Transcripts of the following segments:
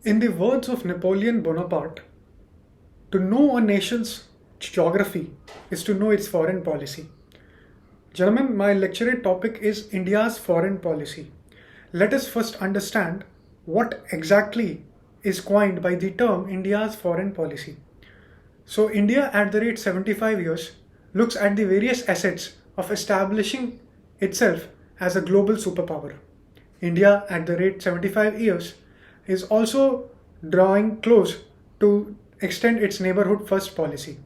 In the words of Napoleon Bonaparte, to know a nation's geography is to know its foreign policy. Gentlemen, my lecturate topic is India's foreign policy. Let us first understand what exactly is coined by the term India's foreign policy. So, India at the rate 75 years looks at the various assets of establishing itself as a global superpower. India at the rate 75 years is also drawing close to extend its neighborhood first policy.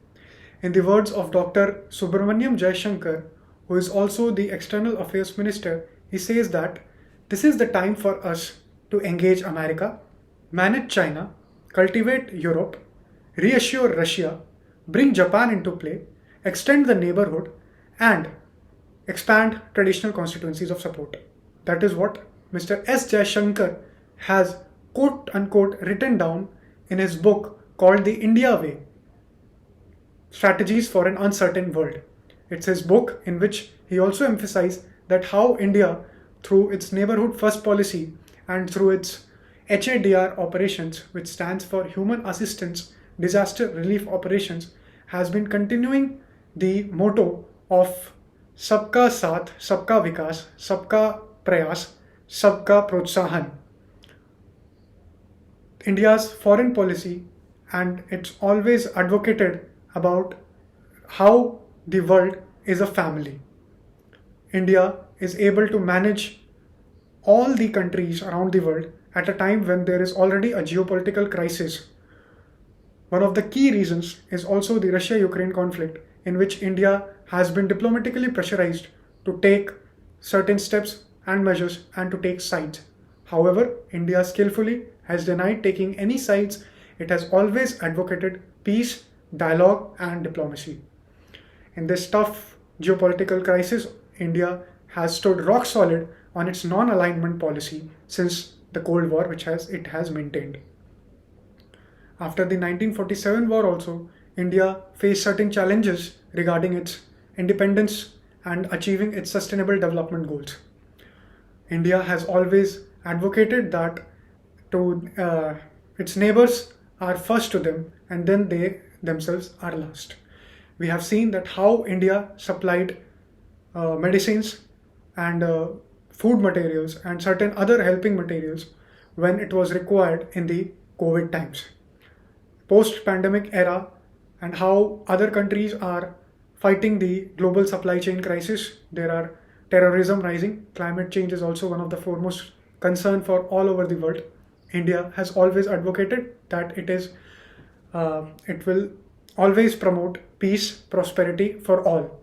In the words of Dr. Subramaniam Jaishankar, who is also the External Affairs Minister, he says that this is the time for us to engage America, manage China, cultivate Europe, reassure Russia, bring Japan into play, extend the neighborhood, and expand traditional constituencies of support. That is what Mr. S. Jaishankar has quote unquote written down in his book called The India Way, Strategies for an Uncertain World. It's his book in which he also emphasized that how India, through its neighborhood first policy and through its HADR operations, which stands for Human Assistance Disaster Relief Operations, has been continuing the motto of Sabka Saath, Sabka Vikas, Sabka Prayas, Sabka Protsahan. India's foreign policy, and it's always advocated about how the world is a family. India is able to manage all the countries around the world at a time when there is already a geopolitical crisis. One of the key reasons is also the Russia-Ukraine conflict, in which India has been diplomatically pressurized to take certain steps and measures and to take sides. However, India skillfully has denied taking any sides. It has always advocated peace, dialogue, and diplomacy. In this tough geopolitical crisis, India has stood rock solid on its non-alignment policy since the Cold War, which it has maintained. After the 1947 war also, India faced certain challenges regarding its independence and achieving its sustainable development goals. India has always advocated that its neighbors are first to them and then they themselves are last. We have seen that how India supplied medicines and food materials and certain other helping materials when it was required in the COVID times. Post-pandemic era, and how other countries are fighting the global supply chain crisis. There are terrorism rising. Climate change is also one of the foremost concern for all over the world. India has always advocated that it will always promote peace, prosperity for all.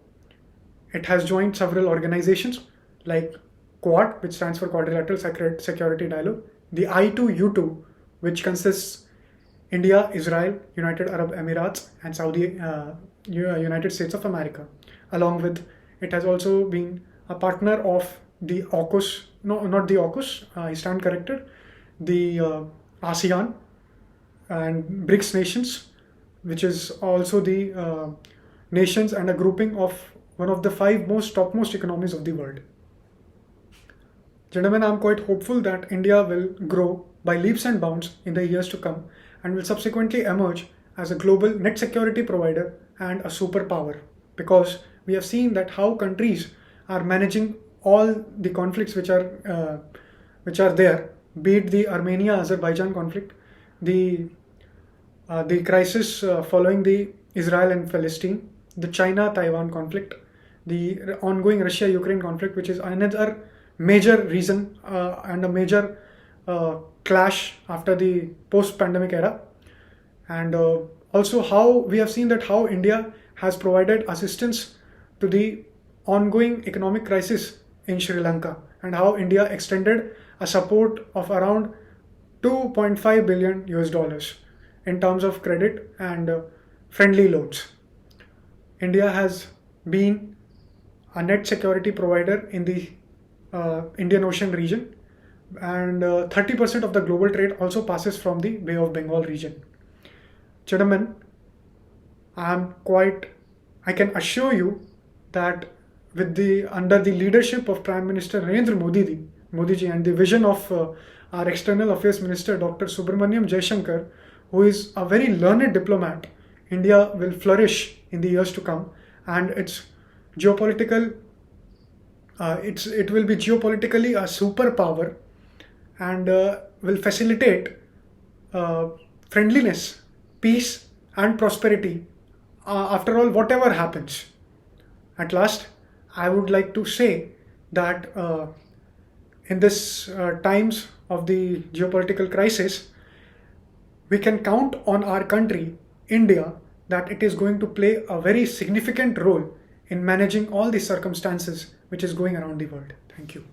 It has joined several organizations like Quad, which stands for Quadrilateral Security Dialogue, the I2U2, which consists India, Israel, United Arab Emirates, and United States of America. Along with, it has also been a partner of the AUKUS, no, not the AUKUS, I stand corrected, the ASEAN and BRICS nations, which is also the nations and a grouping of one of the five topmost economies of the world. Gentlemen, I'm quite hopeful that India will grow by leaps and bounds in the years to come and will subsequently emerge as a global net security provider and a superpower, because we have seen that how countries are managing all the conflicts which are there, be it the Armenia-Azerbaijan conflict, the crisis following the Israel and Palestine, the China-Taiwan conflict, the ongoing Russia-Ukraine conflict, which is another major reason and a major clash after the post-pandemic era, and also how we have seen that how India has provided assistance to the ongoing economic crisis in Sri Lanka, and how India extended a support of around 2.5 billion US dollars in terms of credit and friendly loans. India has been a net security provider in the Indian Ocean region, and 30% of the global trade also passes from the Bay of Bengal region. Gentlemen, I can assure you that under the leadership of Prime Minister Narendra Modi ji and the vision of our External Affairs Minister, Dr. Subramaniam Jaishankar, who is a very learned diplomat, India will flourish in the years to come, and its geopolitical, it will be geopolitically a superpower, and will facilitate friendliness, peace, and prosperity. After all, whatever happens, at last, I would like to say that in this times of the geopolitical crisis, we can count on our country, India, that it is going to play a very significant role in managing all these circumstances which is going around the world. Thank you.